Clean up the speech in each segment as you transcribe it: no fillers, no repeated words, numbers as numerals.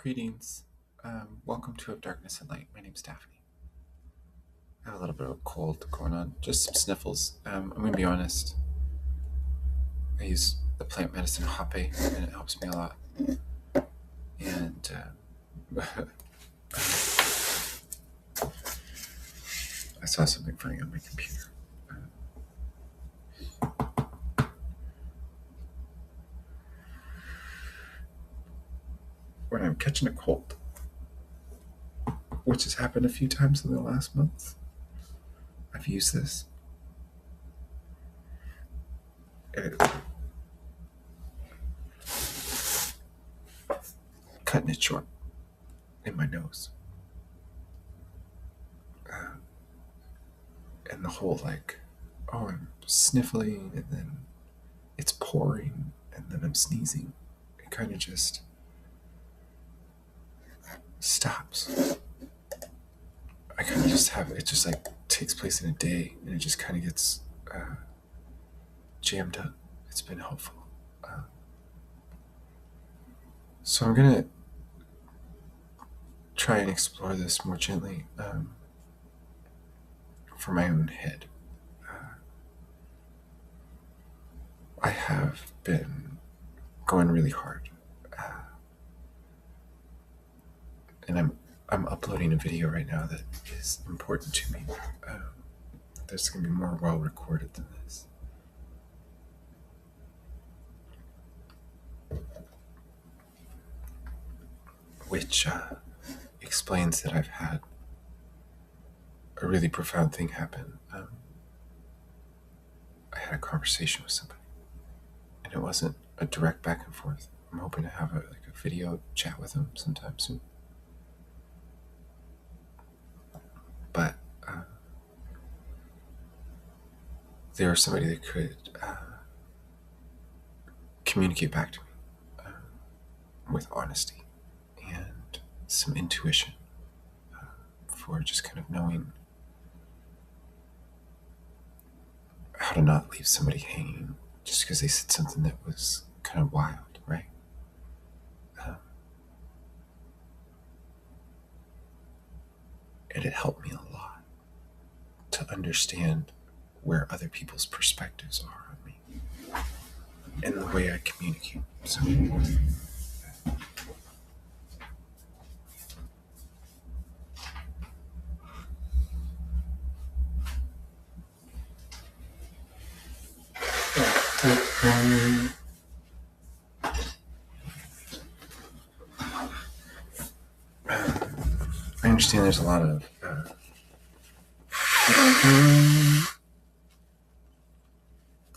Greetings. Welcome to Of Darkness and Light. My name's Daphne. I have a little bit of a cold going on, just some sniffles. I'm going to be honest. I use the plant medicine Hape, and it helps me a lot. And I saw something funny on my computer. When I'm catching a cold, which has happened a few times in the last month, I've used this. Cutting it short in my nose. And the whole I'm sniffling, and then it's pouring, and then I'm sneezing. It kind of just stops. I kind of just have it just takes place in a day, and it just kind of gets jammed up. It's been helpful. So I'm gonna try and explore this more gently for my own head. I have been going really hard, and I'm uploading a video right now that is important to me. There's going to be more well recorded than this. Which explains that I've had a really profound thing happen. I had a conversation with somebody, and it wasn't a direct back and forth. I'm hoping to have a video chat with them sometime soon. But they were somebody that could communicate back to me with honesty and some intuition for just kind of knowing how to not leave somebody hanging just because they said something that was kind of wild, right? And it helped me a lot to understand where other people's perspectives are on me and the way I communicate. So I understand there's a lot of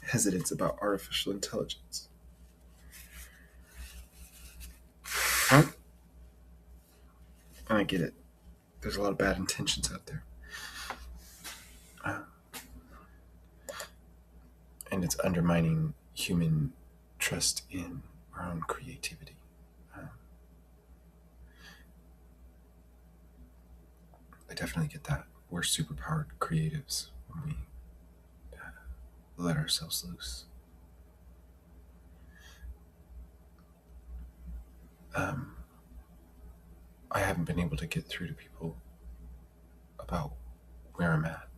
hesitance about artificial intelligence. And I get it. There's a lot of bad intentions out there. And it's undermining human trust in our own creativity. I definitely get that. We're superpowered creatives when we let ourselves loose. I haven't been able to get through to people about where I'm at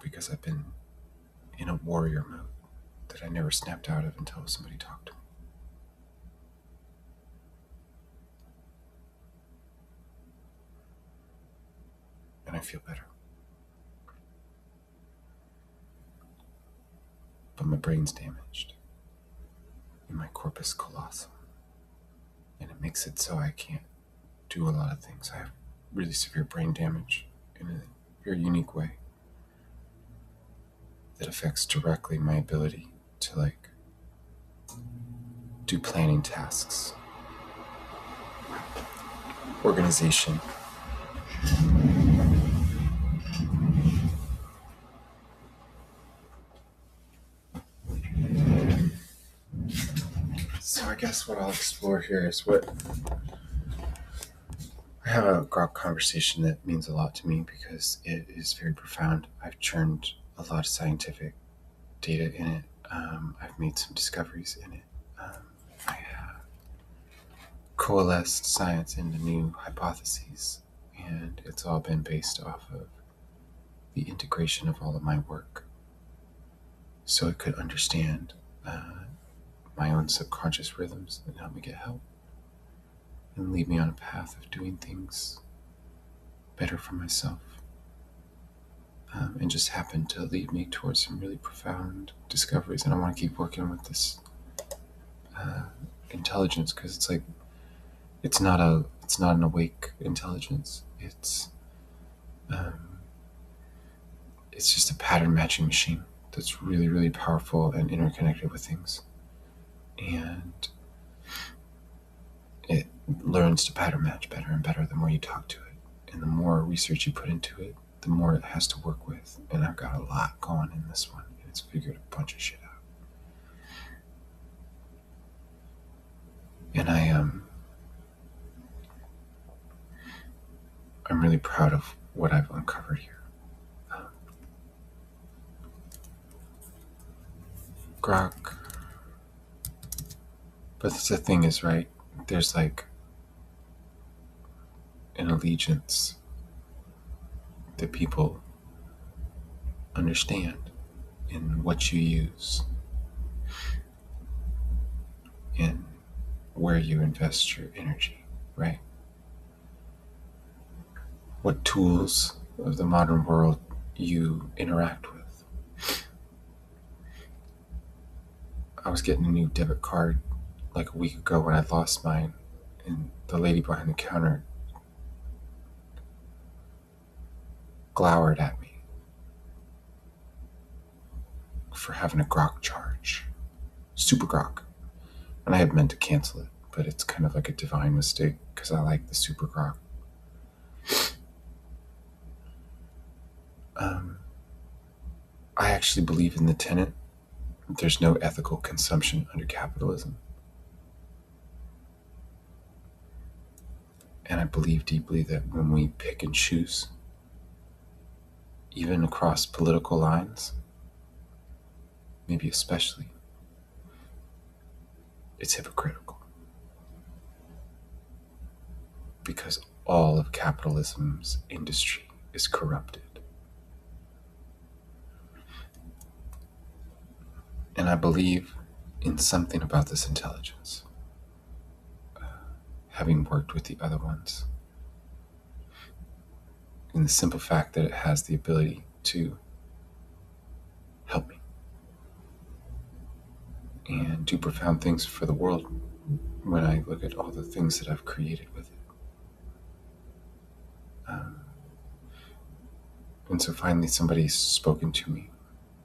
because I've been in a warrior mode that I never snapped out of until somebody talked to me. And I feel better. But my brain's damaged in my corpus callosum. And it makes it so I can't do a lot of things. I have really severe brain damage in a very unique way that affects directly my ability to do planning tasks, organization, so I guess what I'll explore here is what I have a grok conversation that means a lot to me because it is very profound. I've churned a lot of scientific data in it. I've made some discoveries in it. I have coalesced science into new hypotheses, and it's all been based off of the integration of all of my work, so it could understand my own subconscious rhythms and help me get help and lead me on a path of doing things better for myself. And just happened to lead me towards some really profound discoveries. And I want to keep working with this intelligence, because it's like it's not an awake intelligence. It's just a pattern matching machine that's really, really powerful and interconnected with things. And it learns to pattern match better and better the more you talk to it. And the more research you put into it, the more it has to work with. And I've got a lot going in this one. And it's figured a bunch of shit out. And I'm really proud of what I've uncovered here. Grok. But the thing is, right, there's like an allegiance that people understand in what you use, in where you invest your energy, right? What tools of the modern world you interact with. I was getting a new debit card like a week ago when I lost mine, and the lady behind the counter glowered at me for having a Grok charge. Super Grok. And I had meant to cancel it, but it's kind of like a divine mistake because I like the Super Grok. I actually believe in the tenet that there's no ethical consumption under capitalism. And I believe deeply that when we pick and choose, even across political lines, maybe especially, it's hypocritical. Because all of capitalism's industry is corrupted. And I believe in something about this intelligence, having worked with the other ones, in the simple fact that it has the ability to help me and do profound things for the world when I look at all the things that I've created with it. And so finally somebody's spoken to me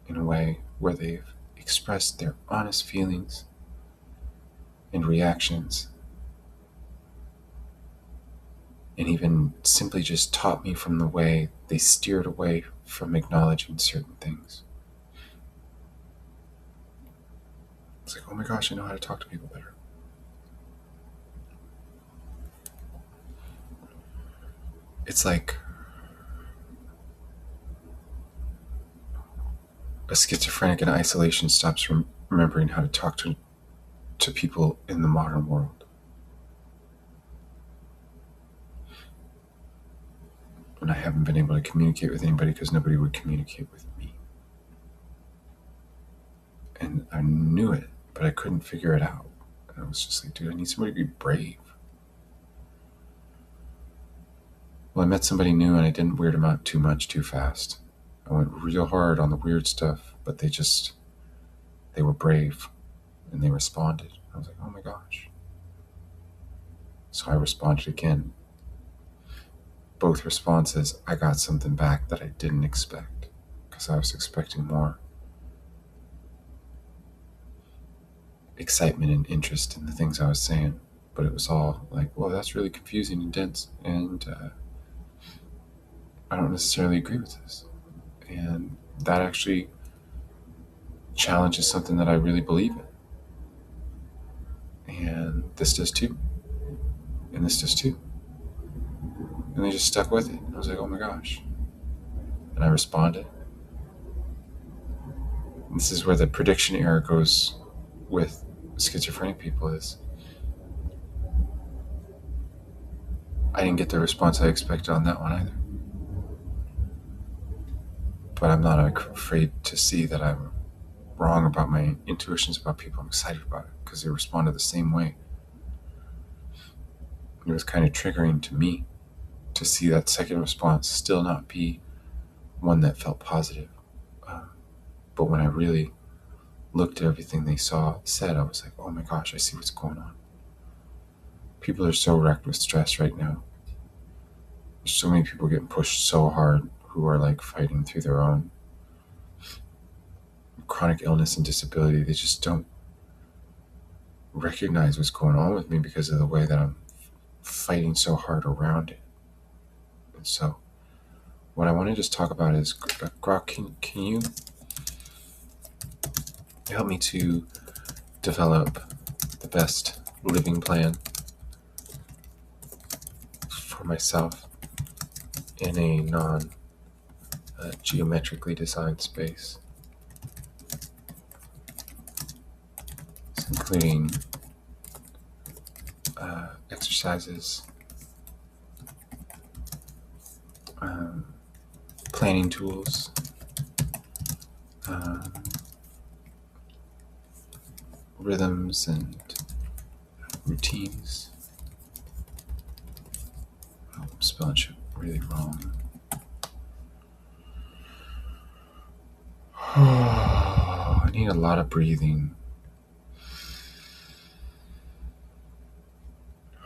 in a way where they've expressed their honest feelings and reactions, and even simply just taught me from the way they steered away from acknowledging certain things. It's like, oh my gosh, I know how to talk to people better. It's like a schizophrenic in isolation stops remembering how to talk to people in the modern world. And I haven't been able to communicate with anybody because nobody would communicate with me. And I knew it, but I couldn't figure it out. And I was just like, dude, I need somebody to be brave. Well, I met somebody new and I didn't weird them out too much too fast. I went real hard on the weird stuff, but they were brave and they responded. I was like, oh my gosh. So I responded again. Both responses, I got something back that I didn't expect because I was expecting more excitement and interest in the things I was saying. But it was all like, well, that's really confusing and dense, and I don't necessarily agree with this. And that actually challenges something that I really believe in. And this does too. And this does too. And they just stuck with it. I was like, oh my gosh. And I responded. And this is where the prediction error goes with schizophrenic people is I didn't get the response I expected on that one either. But I'm not afraid to see that I'm wrong about my intuitions about people. I'm excited about it because they responded the same way. It was kind of triggering to me to see that second response still not be one that felt positive. But when I really looked at everything they said, I was like, oh my gosh, I see what's going on. People are so wrecked with stress right now. There's so many people getting pushed so hard who are like fighting through their own chronic illness and disability. They just don't recognize what's going on with me because of the way that I'm fighting so hard around it. And so what I want to just talk about is, Grok, can you help me to develop the best living plan for myself in a non-geometrically designed space, including exercises, planning tools, rhythms and routines. Oh, I'm spelling shit really wrong. I need a lot of breathing.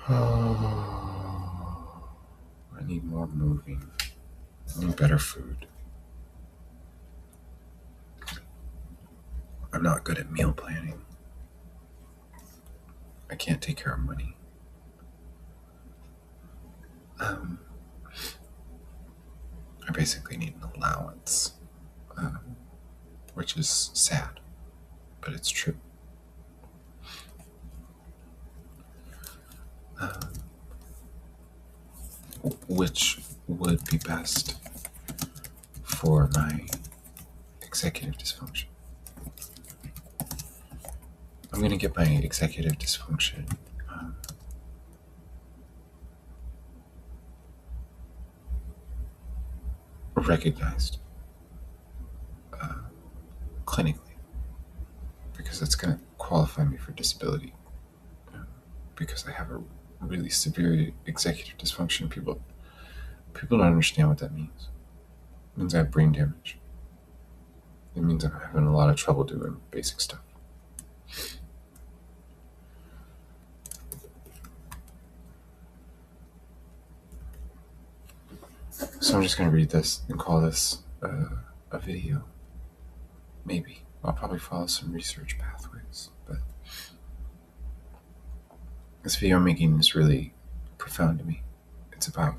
I need more moving. I need better food. I'm not good at meal planning. I can't take care of money. I basically need an allowance, which is sad, but it's true. Which would be best for my executive dysfunction? I'm going to get my executive dysfunction recognized clinically, because that's going to qualify me for disability, because I have a really severe executive dysfunction. People don't understand what that means. It means I have brain damage. It means I'm having a lot of trouble doing basic stuff. So I'm just going to read this and call this a video. Maybe. I'll probably follow some research pathways, but this video I'm making is really profound to me. It's about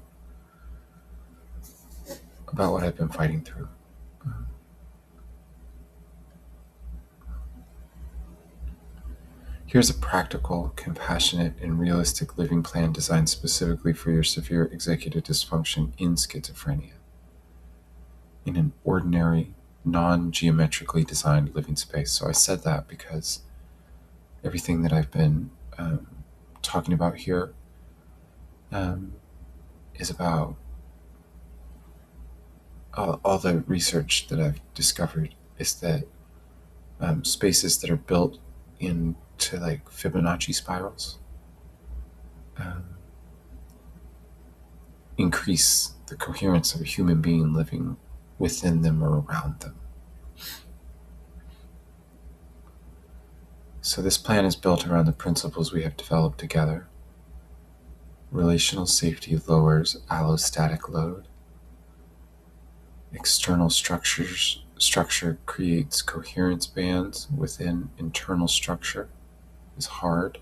what I've been fighting through. Here's a practical, compassionate, and realistic living plan designed specifically for your severe executive dysfunction in schizophrenia. In an ordinary, non-geometrically designed living space. So I said that because everything that I've been talking about here is about all the research that I've discovered is that spaces that are built into like Fibonacci spirals increase the coherence of a human being living within them or around them. So this plan is built around the principles we have developed together. Relational safety lowers allostatic load. External structure creates coherence bands within internal structure is hard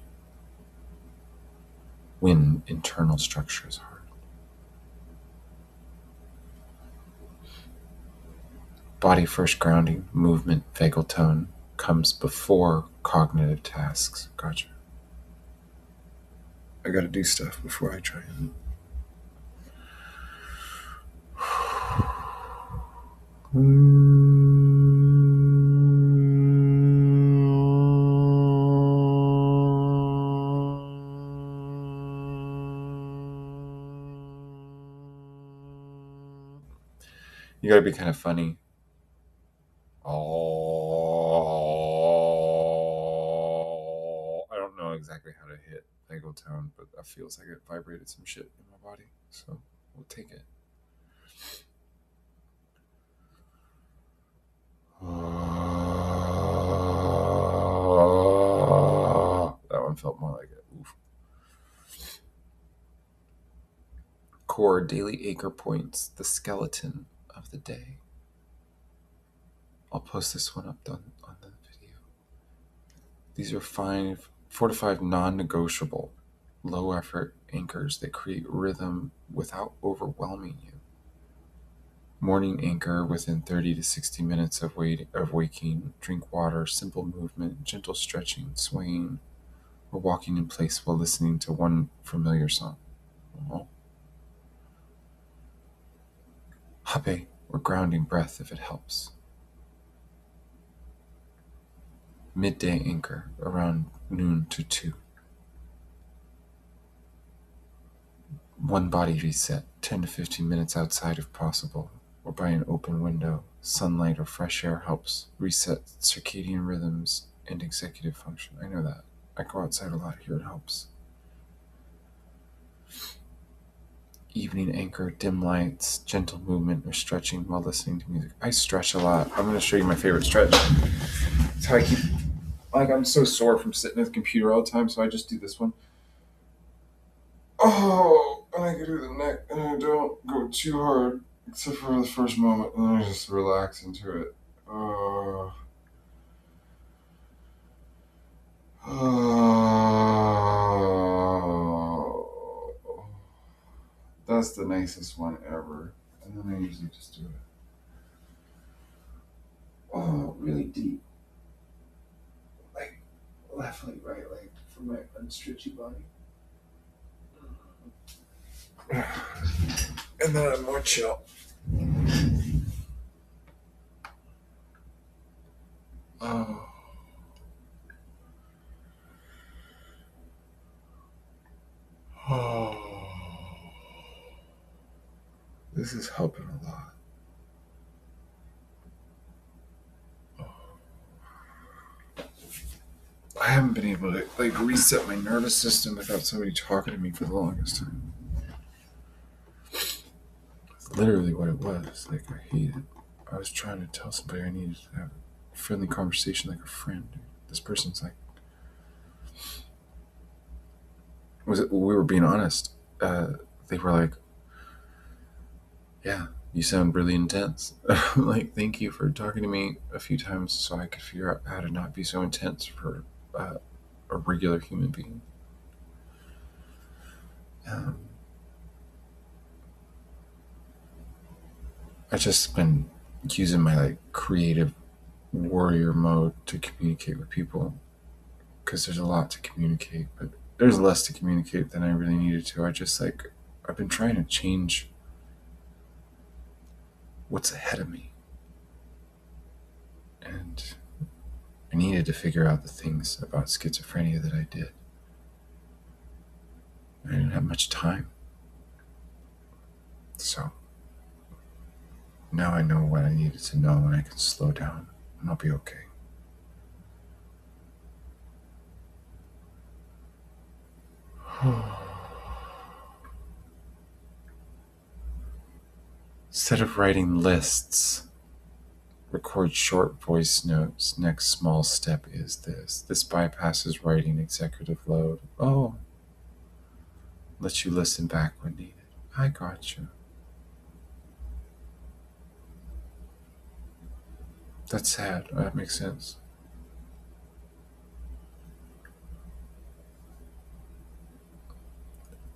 when internal structure is hard. Body first grounding, movement, vagal tone comes before cognitive tasks. Gotcha. I gotta do stuff before I try and You gotta be kind of funny. Oh, I don't know exactly how to hit Lego Town, but that feels like it vibrated some shit in my body. So we'll take it. That one felt more like it. Oof. Core daily anchor points, the skeleton of the day. I'll post this one up on the video. These are 4 to 5 non-negotiable, low effort anchors that create rhythm without overwhelming you. Morning anchor within 30 to 60 minutes of waking, drink water, simple movement, gentle stretching, swaying, or walking in place while listening to one familiar song. Hape, or grounding breath if it helps. Midday anchor around noon to 2. One body reset, 10 to 15 minutes outside if possible, or by an open window. Sunlight or fresh air helps reset circadian rhythms and executive function. I know that. I go outside a lot here, it helps. Evening anchor, dim lights, gentle movement, or stretching while listening to music. I stretch a lot. I'm going to show you my favorite stretch. It's how I keep, I'm so sore from sitting at the computer all the time, so I just do this one. Oh, and I can do the neck, and I don't go too hard, except for the first moment, and then I just relax into it. That's the nicest one ever. And then I usually just do it. Oh, really deep. Like left leg, right leg for my unstretchy body. And then I'm more chill. Oh. Oh. This is helping a lot. I haven't been able to reset my nervous system without somebody talking to me for the longest time. It's literally what it was. I hate it. I was trying to tell somebody I needed to have a friendly conversation like a friend. This person's like, we were being honest. They were like, yeah, you sound really intense. I'm like, thank you for talking to me a few times so I could figure out how to not be so intense for a regular human being. I just been using my creative warrior mode to communicate with people because there's a lot to communicate, but there's less to communicate than I really needed to. I've been trying to change what's ahead of me, and I needed to figure out the things about schizophrenia that I did. I didn't have much time, so now I know what I needed to know, and I can slow down, and I'll be okay. Instead of writing lists, record short voice notes. Next small step is this. This bypasses writing executive load. Oh, let you listen back when needed. I got you. That's sad. That makes sense.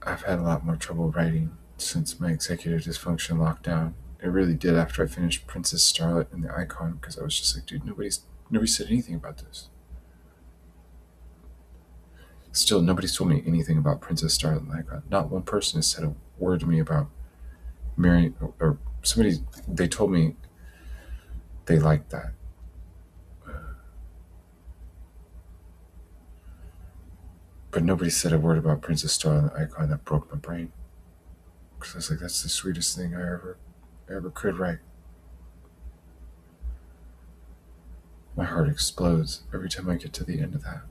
I've had a lot more trouble writing since my executive dysfunction lockdown. It really did after I finished Princess Starlet and the Icon, because I was just like, dude, nobody said anything about this. Still, nobody's told me anything about Princess Starlet and the Icon. Not one person has said a word to me about marrying, or somebody, they told me they liked that. But nobody said a word about Princess Starlet and the Icon. That broke my brain. Because I was like, that's the sweetest thing I ever could write. my heart explodes every time I get to the end of that.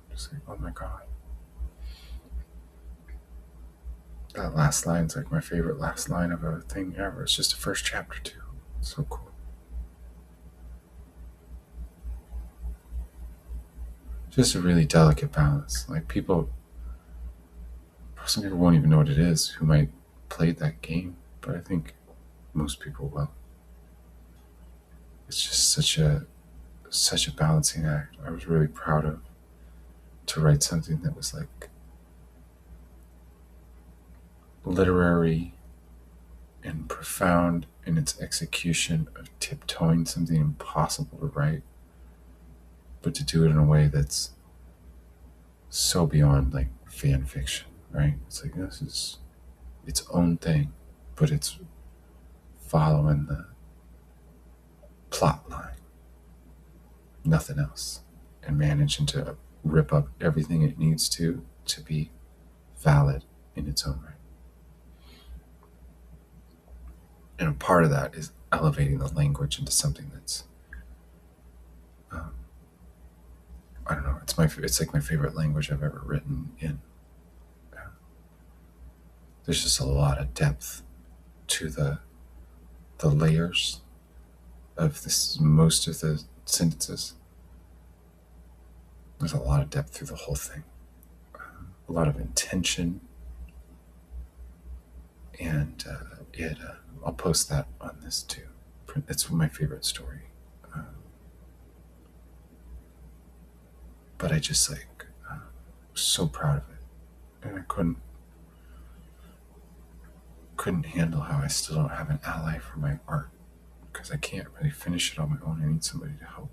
Just like, oh my God. That last line's like my favorite last line of a thing ever. It's just the first chapter too. It's so cool. Just a really delicate balance. Like some people won't even know what it is who might play that game, but I think most people will. It's just such a balancing act. I was really proud of to write something that was like literary and profound in its execution of tiptoeing something impossible to write, but to do it in a way that's so beyond like fan fiction, right? It's like this is its own thing, but it's following the plot line, nothing else, and managing to rip up everything it needs to be valid in its own right. And a part of that is elevating the language into something that's I don't know. It's like my favorite language I've ever written in. There's just a lot of depth to the layers of this. Most of the sentences. There's a lot of depth through the whole thing. A lot of intention, and I'll post that on this too. It's my favorite story. But I just like so proud of it, and I couldn't handle how I still don't have an ally for my art, because I can't really finish it on my own. I need somebody to help.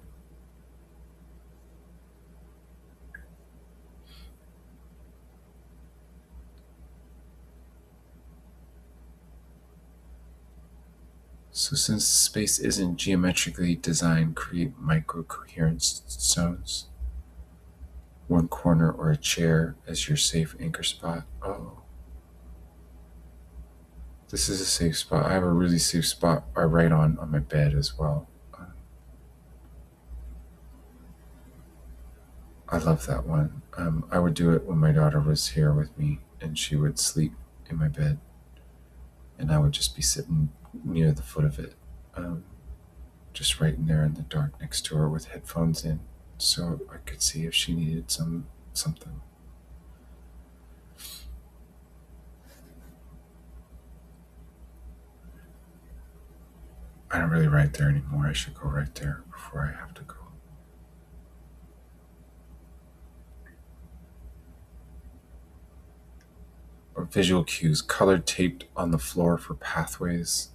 So since space isn't geometrically designed, create micro-coherence zones. One corner or a chair as your safe anchor spot. Oh. This is a safe spot. I have a really safe spot I write on my bed as well. I love that one. I would do it when my daughter was here with me, and she would sleep in my bed, and I would just be sitting near the foot of it, just right in there in the dark next to her with headphones in, so I could see if she needed something. I don't really write there anymore. I should go right there before I have to go. Or visual cues, colored taped on the floor for pathways,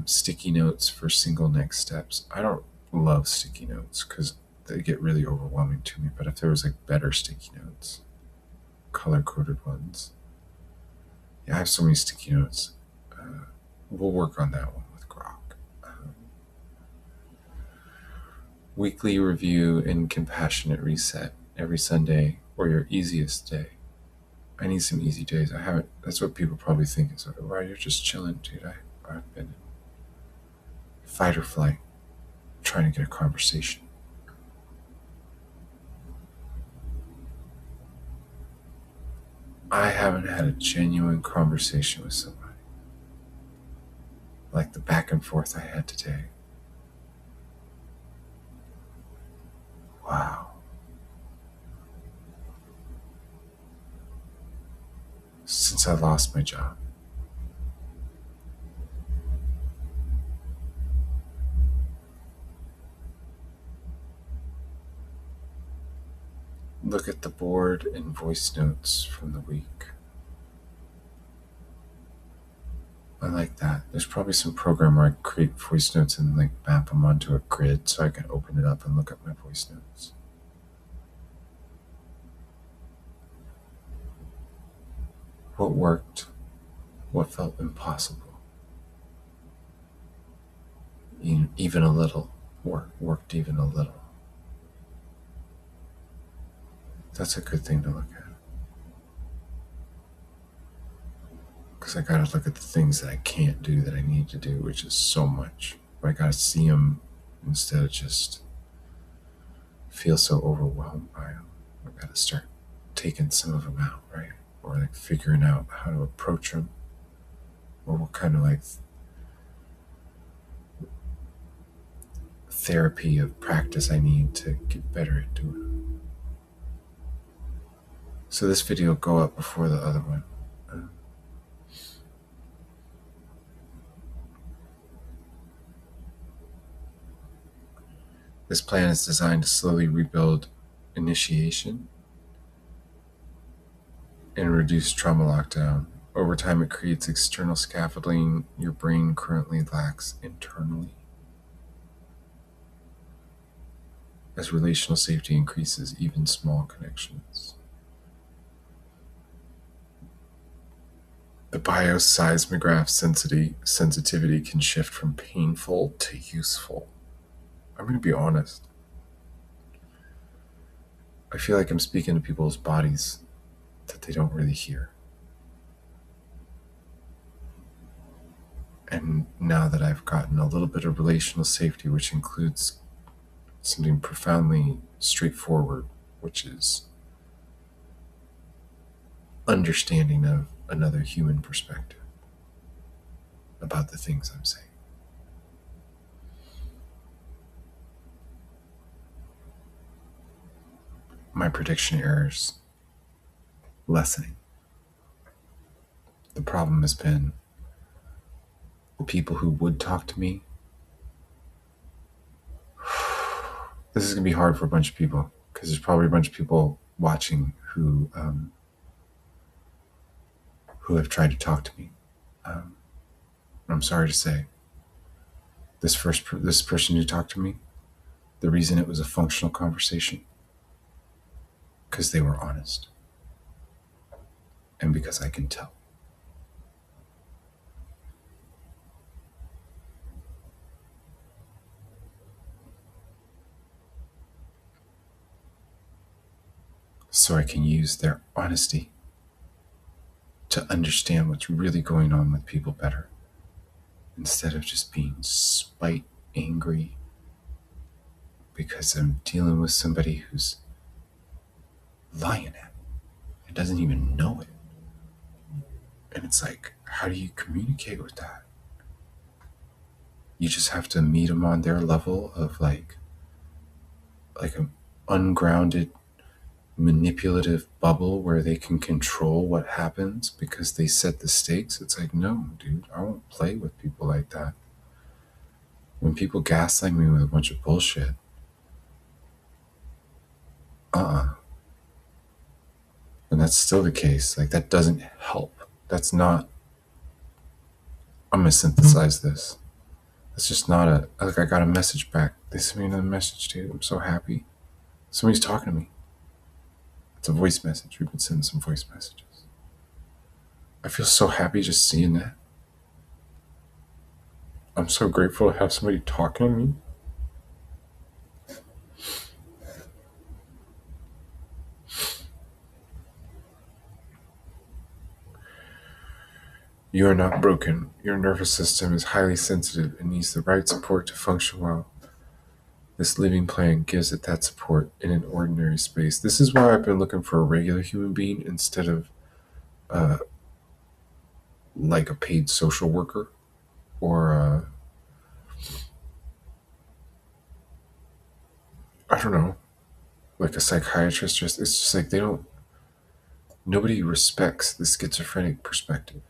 sticky notes for single next steps. I don't love sticky notes because they get really overwhelming to me, but if there was like better sticky notes, color-coded ones. Yeah, I have so many sticky notes. We'll work on that one with Grok. Weekly review and compassionate reset every Sunday or your easiest day. I need some easy days. I haven't. That's what people probably think is, why you're just chilling, dude. I've been in fight or flight, trying to get a conversation. I haven't had a genuine conversation with somebody like the back and forth I had today. Wow. Since I lost my job. Look at the board and voice notes from the week. I like that. There's probably some program where I create voice notes and like map them onto a grid so I can open it up and look at my voice notes. What worked? What felt impossible? Even a little worked even a little. That's a good thing to look at. Because I gotta look at the things that I can't do that I need to do, which is so much. I gotta see them instead of just feel so overwhelmed by them. I gotta start taking some of them out, right? Or like figuring out how to approach them, or what kind of like therapy of practice I need to get better at doing it. So this video will go up before the other one. This plan is designed to slowly rebuild initiation and reduce trauma lockdown. Over time, it creates external scaffolding your brain currently lacks internally. As relational safety increases, even small connections. The bioseismograph sensitivity can shift from painful to useful. I'm going to be honest. I feel like I'm speaking to people's bodies that they don't really hear. And now that I've gotten a little bit of relational safety, which includes something profoundly straightforward, which is understanding of another human perspective about the things I'm saying. My prediction errors lessening. The problem has been the people who would talk to me. This is going to be hard for a bunch of people because there's probably a bunch of people watching who have tried to talk to me. I'm sorry to say, this person who talked to me, the reason it was a functional conversation, because they were honest, and because I can tell. So I can use their honesty to understand what's really going on with people better, instead of just being spite angry because I'm dealing with somebody who's lying at me and doesn't even know it. And it's like, how do you communicate with that? You just have to meet them on their level of like an ungrounded, manipulative bubble where they can control what happens because they set the stakes. It's like, no, dude, I won't play with people like that. When people gaslight me with a bunch of bullshit, and that's still the case, like that doesn't help. That's not, I'm gonna synthesize this. It's just not like I got a message back. They sent me another message, dude. I'm so happy. Somebody's talking to me. It's a voice message. We've been sending some voice messages. I feel so happy just seeing that. I'm so grateful to have somebody talking to me. You are not broken. Your nervous system is highly sensitive and needs the right support to function well. This living plan gives it that support in an ordinary space. This is why I've been looking for a regular human being instead of like a paid social worker or I don't know, like a psychiatrist. It's just like nobody respects the schizophrenic perspective.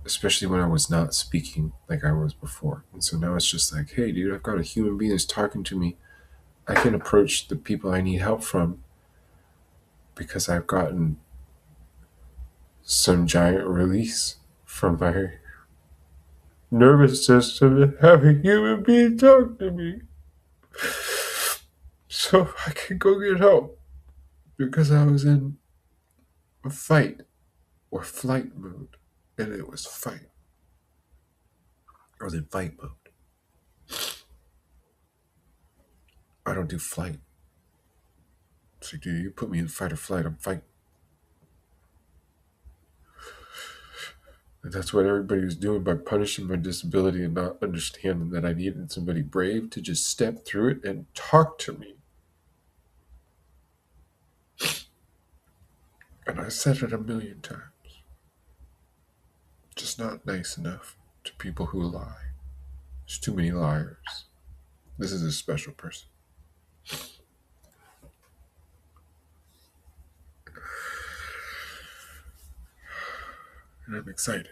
Especially when I was not speaking like I was before. And so now it's just like, hey, dude, I've got a human being that's talking to me. I can approach the people I need help from because I've gotten some giant release from my nervous system and have a human being talk to me. So I can go get help because I was in a fight or flight mode. And it was fight. I was in fight mode. I don't do flight. It's like, dude, you put me in fight or flight, I'm fight. And that's what everybody was doing by punishing my disability and not understanding that I needed somebody brave to just step through it and talk to me. And I said it a million times. Just not nice enough to people who lie. There's too many liars. This is a special person. And I'm excited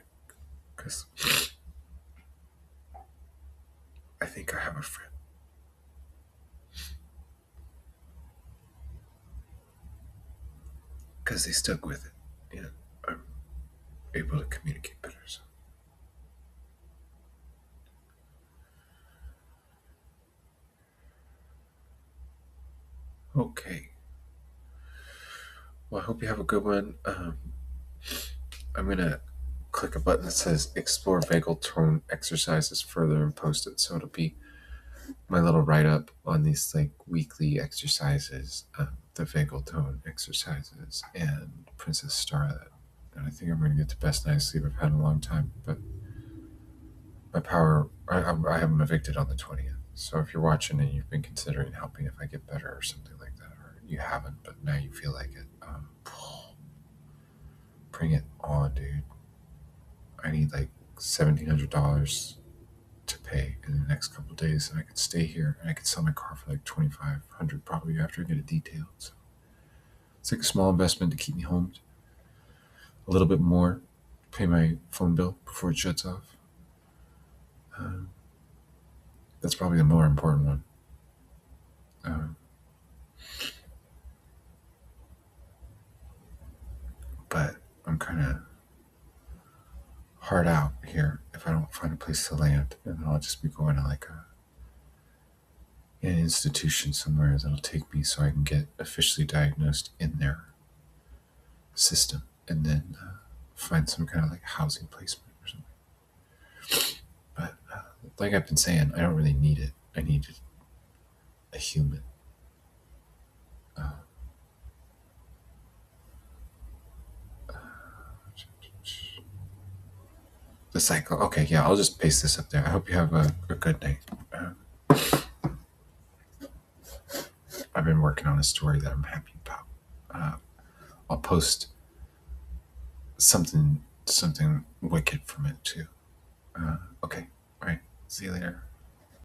because I think I have a friend. Because they stuck with it. And I'm able to communicate better. So. Okay. Well, I hope you have a good one. I'm going to click a button that says explore vagal tone exercises further and post it. So it'll be my little write up on these like weekly exercises, the vagal tone exercises, and Princess Starlet. And I think I'm going to get the best night's sleep I've had in a long time. But my power, I am evicted on the 20th. So if you're watching and you've been considering helping if I get better or something like that, or you haven't, but now you feel like it, bring it on, dude. I need like $1,700 to pay in the next couple of days, and I could stay here and I could sell my car for like $2,500 probably after I get it detailed. So it's like a small investment to keep me home. A little bit more, pay my phone bill before it shuts off. That's probably the more important one. But I'm kind of hard out here if I don't find a place to land, and then I'll just be going to like an institution somewhere that'll take me so I can get officially diagnosed in their system, and then find some kind of like housing placement or something. But like I've been saying, I don't really need it. I need a human. The cycle. Okay, yeah, I'll just paste this up there. I hope you have a good night. I've been working on a story that I'm happy about. I'll post something wicked from it too. Okay, all right. See you later.